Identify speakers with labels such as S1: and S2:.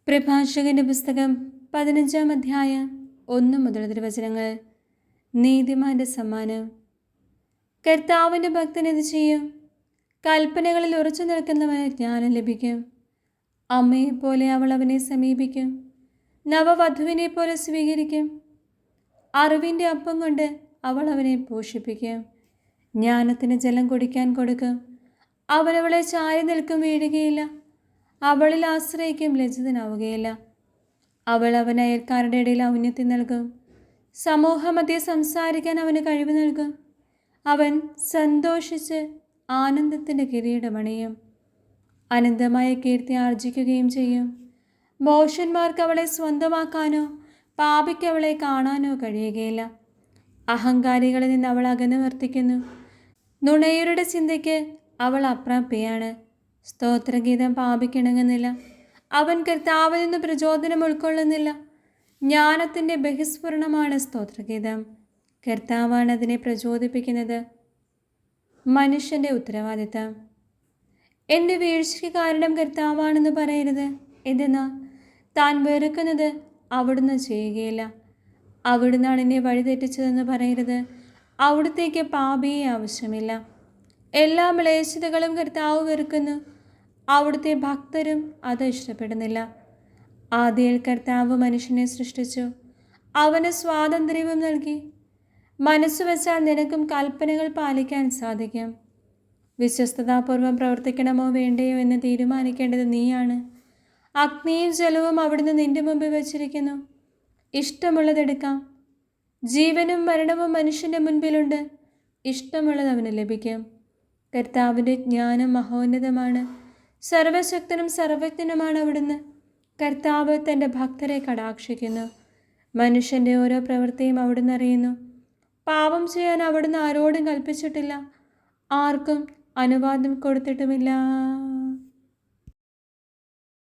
S1: പ്രഭാഷകന്റെ പുസ്തകം 15-ാം അധ്യായം 1 മുതൽ തിരുവചനങ്ങൾ. നീതിമാന്റെ സമ്മാനം. കർത്താവിൻ്റെ ഭക്തൻ ഇത് ചെയ്യും. കൽപ്പനകളിൽ ഉറച്ചു നിൽക്കുന്നവന് ജ്ഞാനം ലഭിക്കും. അമ്മയെപ്പോലെ അവൾ അവനെ സമീപിക്കും, നവവധുവിനെ പോലെ സ്വീകരിക്കും. അറിവിൻ്റെ അപ്പം കൊണ്ട് അവൾ അവനെ പോഷിപ്പിക്കും. ജ്ഞാനത്തിന് ജലം കുടിക്കാൻ കൊടുക്കും. അവനവളെ ചാരി നിൽക്കും, വീഴുകയില്ല. അവളിൽ ആശ്രയിക്കും, ലജ്ജിതനാവുകയില്ല. അവൾ അവന് അയൽക്കാരുടെ ഇടയിൽ ഔന്നത്യം നൽകും. സമൂഹമധ്യേ സംസാരിക്കാൻ അവന് കഴിവ് നൽകും. അവൻ സന്തോഷിച്ച് ആനന്ദത്തിൻ്റെ കിരീടമണിയും. അനന്തമായ കീർത്തി ആർജിക്കുകയും ചെയ്യും. ഭോഷന്മാർക്ക് അവളെ സ്വന്തമാക്കാനോ പാപിക്ക് അവളെ കാണാനോ കഴിയുകയില്ല. അഹങ്കാരികളിൽ നിന്ന് അവൾ അകന്നു വർത്തിക്കുന്നു. നുണയരുടെ ചിന്തയ്ക്ക് അവൾ അപ്രാപ്യയാണ്. സ്തോത്രഗീതം പാപിക്കിണങ്ങുന്നില്ല. അവൻ കർത്താവിൽ നിന്ന് പ്രചോദനം ഉൾക്കൊള്ളുന്നില്ല. ജ്ഞാനത്തിൻ്റെ ബഹിസ്ഫുരണമാണ് സ്തോത്രഗീതം. കർത്താവാണ് അതിനെ പ്രചോദിപ്പിക്കുന്നത്. മനുഷ്യൻ്റെ ഉത്തരവാദിത്തം. എൻ്റെ വീഴ്ചയ്ക്ക് കാരണം കർത്താവാണെന്ന് പറയരുത്. എന്തെന്നാൽ താൻ വെറുക്കുന്നത് അവിടുന്ന് ചെയ്യുകയില്ല. അവിടുന്നാണ് എന്നെ വഴിതെറ്റിച്ചതെന്ന് പറയരുത്. അവിടുത്തേക്ക് പാപിയെ ആവശ്യമില്ല. എല്ലാ മ്ലേച്ഛതകളും കർത്താവ് വെറുക്കുന്നു. അവിടുത്തെ ഭക്തരും അത് ഇഷ്ടപ്പെടുന്നില്ല. ആദിയിൽ കർത്താവ് മനുഷ്യനെ സൃഷ്ടിച്ചു. അവന് സ്വാതന്ത്ര്യവും നൽകി. മനസ്സു വച്ചാൽ നിനക്കും കൽപ്പനകൾ പാലിക്കാൻ സാധിക്കും. വിശ്വസ്തതാപൂർവം പ്രവർത്തിക്കണമോ വേണ്ടയോ എന്ന് തീരുമാനിക്കേണ്ടത് നീയാണ്. അഗ്നിയും ജലവും അവിടുന്ന് നിന്റെ മുമ്പിൽ വച്ചിരിക്കുന്നു. ഇഷ്ടമുള്ളതെടുക്കാം. ജീവനും മരണവും മനുഷ്യൻ്റെ മുൻപിലുണ്ട്. ഇഷ്ടമുള്ളത് അവന് ലഭിക്കും. കർത്താവിൻ്റെ ജ്ഞാനം മഹോന്നതമാണ്. സർവശക്തനും സർവജ്ഞനുമാണ് അവിടുന്ന്. കർത്താവ് തൻ്റെ ഭക്തരെ കടാക്ഷിക്കുന്നു. മനുഷ്യൻ്റെ ഓരോ പ്രവൃത്തിയും അവിടുന്ന് അറിയുന്നു. പാപം ചെയ്യാൻ അവിടുന്ന് ആരോടും കൽപ്പിച്ചിട്ടില്ല, ആർക്കും അനുവാദം കൊടുത്തിട്ടുമില്ല.